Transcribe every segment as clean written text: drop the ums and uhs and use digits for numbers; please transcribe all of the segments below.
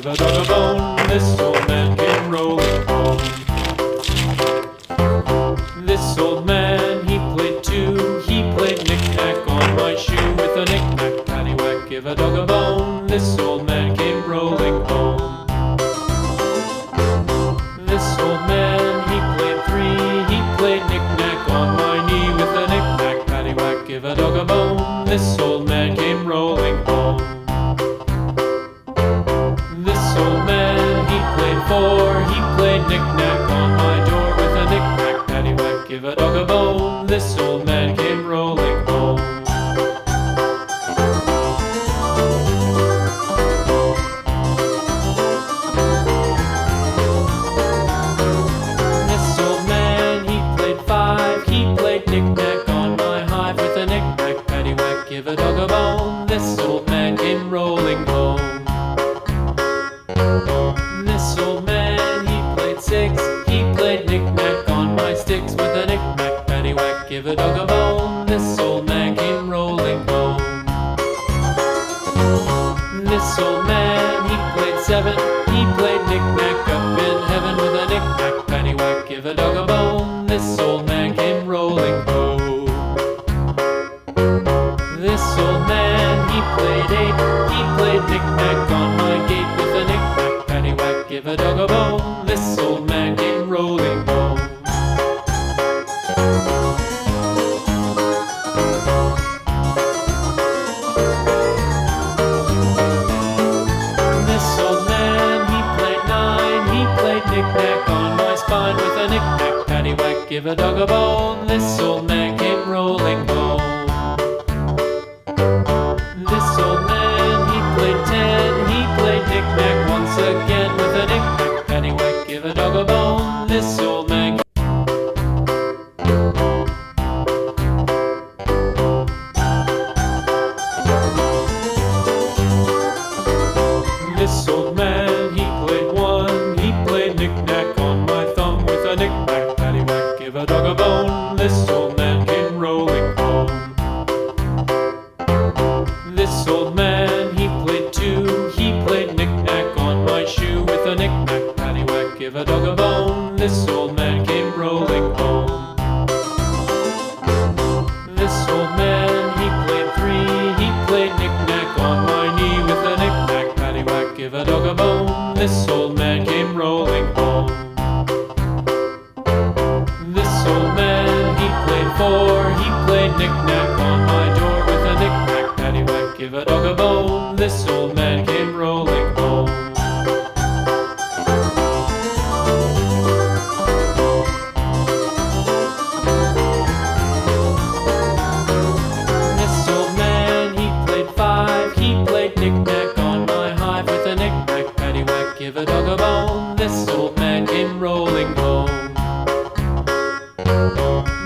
give a dog a bone. This old man came rolling home. This old man, he played too. He played knick-knack on my shoe with a knick-knack, paddywhack, give a dog a bone. This old man came rolling home. This old man, he played three. He played knick-knack on my knee with a knick-knack, paddywhack, give a dog a bone. This old man came rolling home. This old man, he played four. He played knick-knack on my door with a knick-knack, paddywhack, give a dog a bone. This old man came rolling home. This old man, he played five. He played knick-knack on my hive with a knick-knack, paddywhack, give a dog a bone. This old man came rolling home. This old man, he played six. He played knick-knack on my sticks with a knick-knack, paddywhack, give a dog a bone. This old man came rolling home. This old man, he played seven. He played knick-knack up in heaven with a knick-knack, paddywhack, give a dog a bone. This old man came rolling home. This old man, he played eight. He played knick-knack on my gate with a knick-knack, paddywhack, give a dog a bone. This old man came rolling home. This old man, he played nine. He played knick-knack on my spine with a knick-knack, paddywhack, give a dog a bone. This old man came rolling home. This old man, he played ten. He played knick-knack once again with a knick-knack, paddywhack, give a dog a bone. This old man. This old man, he played one. He played knick-knack on my thumb with a knick-knack, paddywhack, give a dog a bone. This old man came rolling home. This old man, he played two. He played knick-knack on my shoe with a knick-knack, paddywhack, give a dog a bone. This old man came rolling home. This old man, he played three. He played knick-knack on my knee with a knick-knack, paddywhack, give a dog a bone. This old man came rolling home. This old man, he played four. He played knick-knack on my door with a knick-knack, paddywhack, give a dog a bone. This old man came rolling home. This old man, he played five. He played knick-knack on my hive with a knick-knack, paddywhack, give a dog a bone. This old man came rolling home.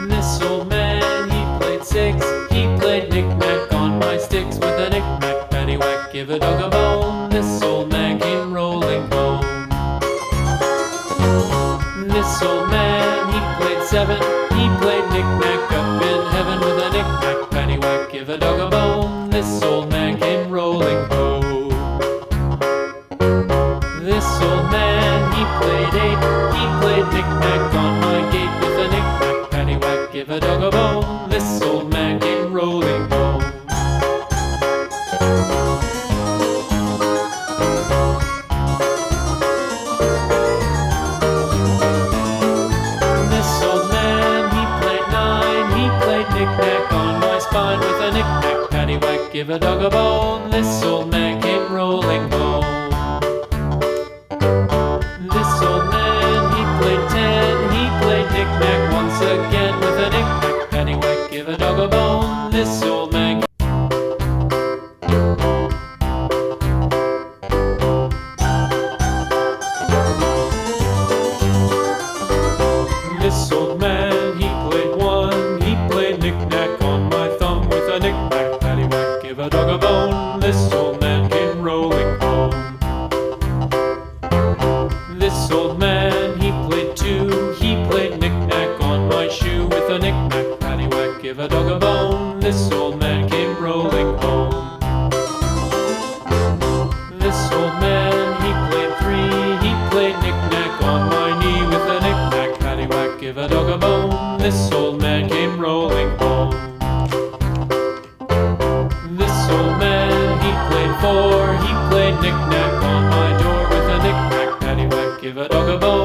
This old man, he played six. He played knick-knack on my sticks with a knick-knack, paddywhack, give a dog a bone. This old man came rolling home. This old man, he played seven. He played knick-knack up in heaven with a knick-knack, paddywhack, give a dog a bone. This old man came rolling home. This old man, he played eight. He played knick-knack on my gate with a knick-knack, paddywhack, give a dog a bone. This old man came rolling home. This old man, he played nine. He played knick-knack on my spine with a knick-knack, paddywhack, give a dog a bone. This old man came rolling home. This old man, he played ten. He played knick-knack once again with a knick-knack, paddywhack, give a dog a bone. This old man. This old man, he played one. He played knick-knack on my thumb with a knick-knack, paddywhack, give a dog a bone. This old man came rolling home. floor. He played knick-knack on my door with a knick-knack, paddywhack, give a dog a bone.